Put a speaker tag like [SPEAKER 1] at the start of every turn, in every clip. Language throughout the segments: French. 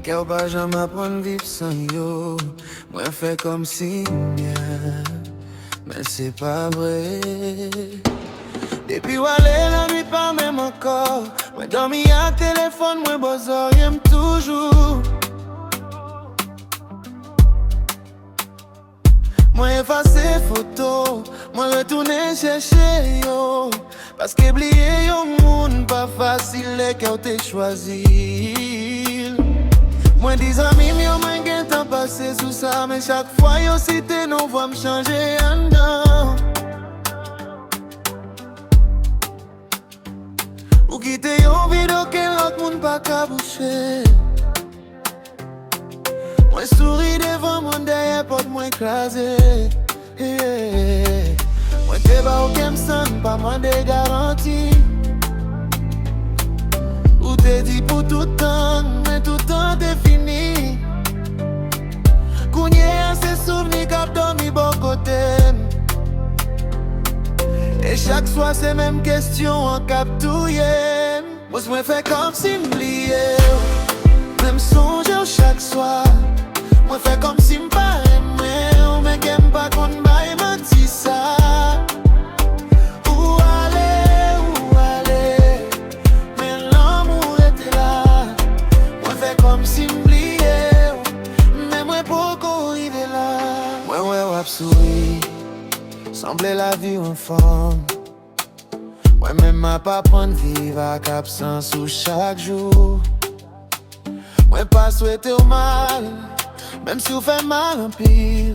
[SPEAKER 1] kè ou pa jam apprendre vivre sans yo. Moi fais comme si bien, mais c'est pas vrai. Depuis ou aller la nuit pas même encore. Moi dormi à téléphone, moi bozo y'aime toujours. Moi effacer photo, moi retourner chercher yo. Parce qu'oublier yo moun pas facile les qu'au t'es choisi. Moi dis amis yo moi gen temps passé sous ça, mais chaque fois yo cité non voit me changer en dedans. Ou quitter yon vidéo que l'autre moun pas ka boucher. Moi souris devant mon derrière porte moi écrasé. Moi te ba ou kem san pas moins de garantie. Ou te dit pour tout temps, mais tout temps t'es fini. Kounye a se souveni kap dormi bon côté. Et chaque soir c'est même question en cap touye. Moi fais comme si m'oublier. Même songer chaque soir. Moi fais comme si m'pas aimé. Mais qu'aime pas qu'on m'aille menti ça. Où aller, mais l'amour était là. Moi fais comme si m'oublier. Mais moi beaucoup arrivé là. Moi wap souri. Semblait la vie en forme. Moi-même m'a pas prendre vivre à absence ou chaque jour. Moi pas souhaiter au mal, même si vous fait mal en pile.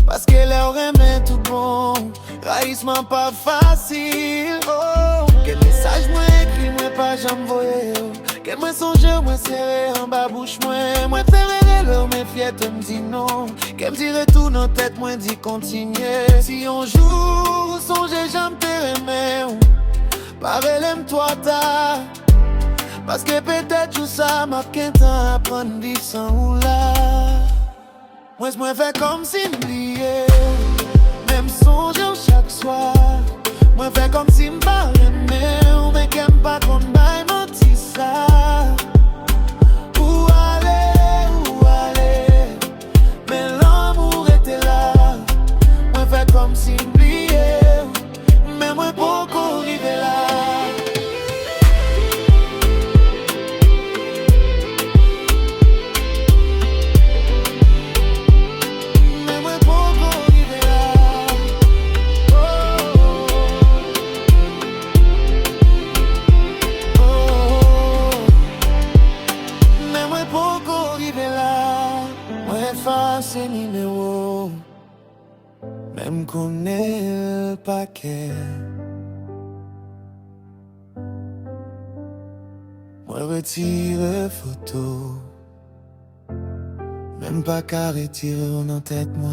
[SPEAKER 1] Parce que leur remet tout bon, raïsement pas facile. Oh, quel message moi écrit, moi pas jamais voyé. Quel moi songe, moi serré en bas bouche, moi ferré l'heure, mes fiettes me dit non. Qu'elle me dirait tout dans tête, moi dit continuer. Si un jour, songe jamais te remet, pareil aime-toi ta. Parce que peut-être tout ça m'a qu'un temps à prendre vivre sans ou là. Moi fais comme si m'oublier. Même songe chaque soir. Moi fais comme si m'pas aimé. Mais qu'aime pas qu'on m'aille menti ça. Où aller, mais l'amour était là. Moi fais comme si m'oublier. Mais moi beaucoup arrivé là. Ces numéros, même qu'on est le paquet. Moi retire photo, même pas qu'à retirer en tête moi.